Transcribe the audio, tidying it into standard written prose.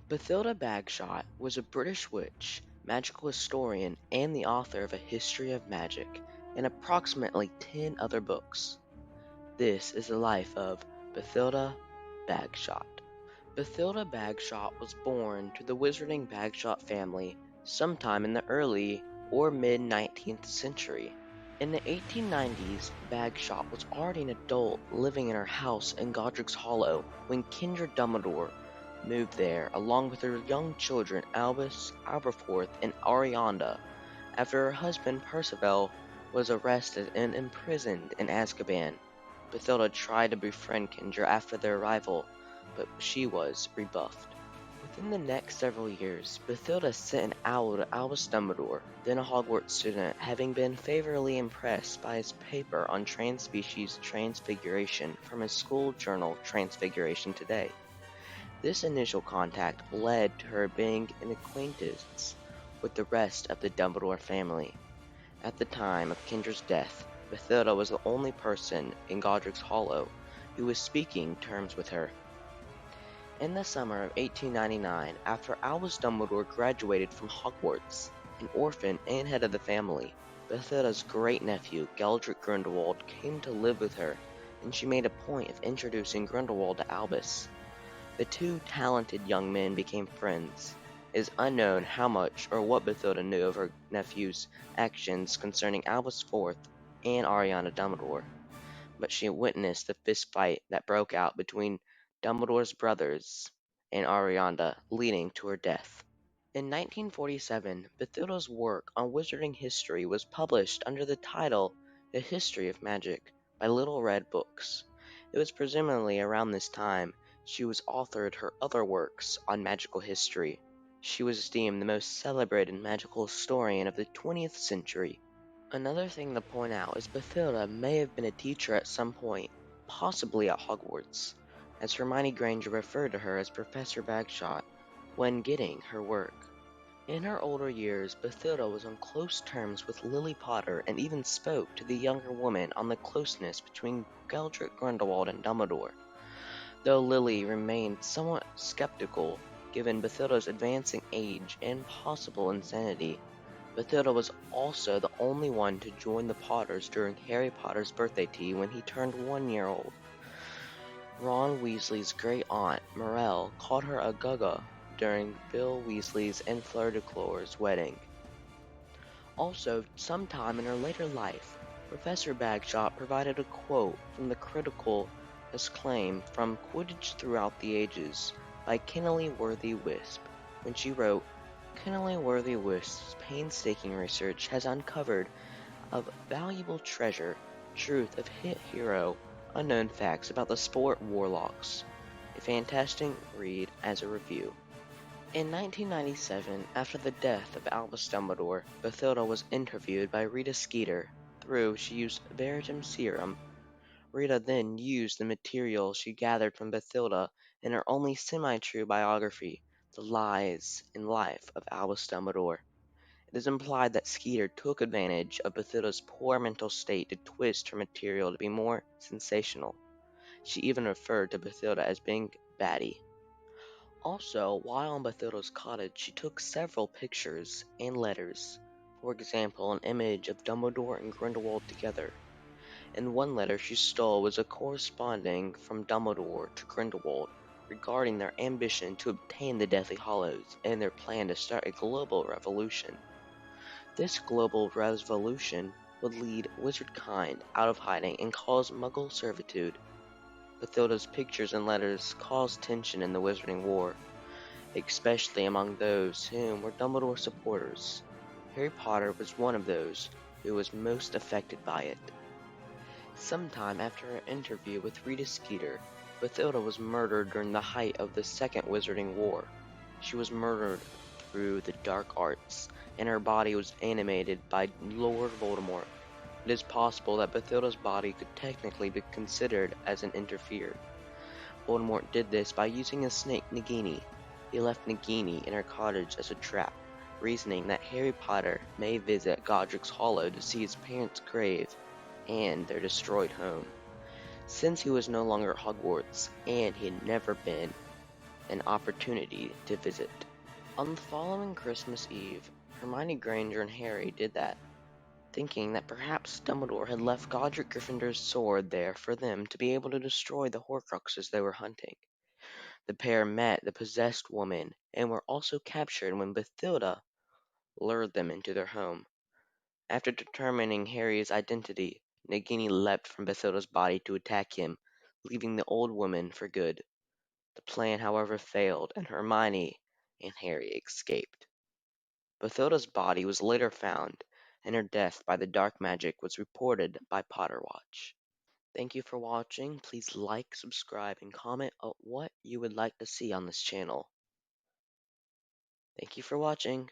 Bathilda Bagshot was a British witch, magical historian, and the author of A History of Magic and approximately 10 other books. This is the life of Bathilda Bagshot. Bathilda Bagshot was born to the wizarding Bagshot family sometime in the early or mid 19th century. In the 1890s, Bagshot was already an adult living in her house in Godric's Hollow when Kendra Dumbledore moved there along with her young children Albus, Aberforth, and Arianda after her husband Percival was arrested and imprisoned in Azkaban. Bathilda tried to befriend Kendra after their arrival, but she was rebuffed. Within the next several years, Bathilda sent an owl to Albus Dumbledore, then a Hogwarts student, having been favorably impressed by his paper on transspecies transfiguration from his school journal Transfiguration Today. This initial contact led to her being an acquaintance with the rest of the Dumbledore family. At the time of Kendra's death, Bathilda was the only person in Godric's Hollow who was speaking terms with her. In the summer of 1899, after Albus Dumbledore graduated from Hogwarts, an orphan and head of the family, Bathilda's great-nephew, Geldrick Grindelwald, came to live with her, and she made a point of introducing Grindelwald to Albus. The two talented young men became friends. It is unknown how much or what Bathilda knew of her nephew's actions concerning Albus Fourth and Ariana Dumbledore, but she witnessed the fist fight that broke out between Dumbledore's brothers and Arianda, leading to her death. In 1947, Bathilda's work on wizarding history was published under the title A History of Magic by Little Red Books. It was presumably around this time she was authored her other works on magical history. She was deemed the most celebrated magical historian of the 20th century. Another thing to point out is Bathilda may have been a teacher at some point, possibly at Hogwarts, as Hermione Granger referred to her as Professor Bagshot when getting her work. In her older years, Bathilda was on close terms with Lily Potter and even spoke to the younger woman on the closeness between Geldrick Grindelwald and Dumbledore, though Lily remained somewhat skeptical given Bathilda's advancing age and possible insanity. Bathilda was also the only one to join the Potters during Harry Potter's birthday tea when he turned 1 year old. Ron Weasley's great-aunt, Morelle, called her a Gugga during Bill Weasley's and Fleur Declore's wedding. Also, sometime in her later life, Professor Bagshot provided a quote from the critical acclaim from Quidditch Throughout the Ages by Kennelly Worthy Wisp, when she wrote, Kennelly Worthy Wisp's painstaking research has uncovered of valuable treasure, truth of hit hero, unknown facts about the sport Warlocks. A fantastic read as a review. In 1997, after the death of Albus Dumbledore, Bathilda was interviewed by Rita Skeeter. She used Veritum Serum. Rita then used the material she gathered from Bathilda in her only semi-true biography, The Lies and Life of Albus Dumbledore. It is implied that Skeeter took advantage of Bathilda's poor mental state to twist her material to be more sensational. She even referred to Bathilda as being batty. Also, while in Bathilda's cottage, she took several pictures and letters. For example, an image of Dumbledore and Grindelwald together. In one letter she stole was a corresponding from Dumbledore to Grindelwald regarding their ambition to obtain the Deathly Hallows and their plan to start a global revolution. This global revolution would lead wizardkind out of hiding and cause Muggle servitude. Bathilda's pictures and letters caused tension in the Wizarding War, especially among those whom were Dumbledore supporters. Harry Potter was one of those who was most affected by it. Sometime after her interview with Rita Skeeter, Bathilda was murdered during the height of the Second Wizarding War. She was murdered through the dark arts, and her body was animated by Lord Voldemort. It is possible that Bathilda's body could technically be considered as an interfered. Voldemort did this by using a snake Nagini. He left Nagini in her cottage as a trap, reasoning that Harry Potter may visit Godric's Hollow to see his parents' grave and their destroyed home. Since he was no longer at Hogwarts, and he had never been an opportunity to visit. On the following Christmas Eve, Hermione Granger and Harry did that, thinking that perhaps Dumbledore had left Godric Gryffindor's sword there for them to be able to destroy the Horcruxes they were hunting. The pair met the possessed woman and were also captured when Bathilda lured them into their home. After determining Harry's identity, Nagini leapt from Bathilda's body to attack him, leaving the old woman for good. The plan, however, failed, and Hermione and Harry escaped. Bathilda's body was later found, and her death by the dark magic was reported by Potterwatch. Thank you for watching. Please like, subscribe, and comment on what you would like to see on this channel. Thank you for watching.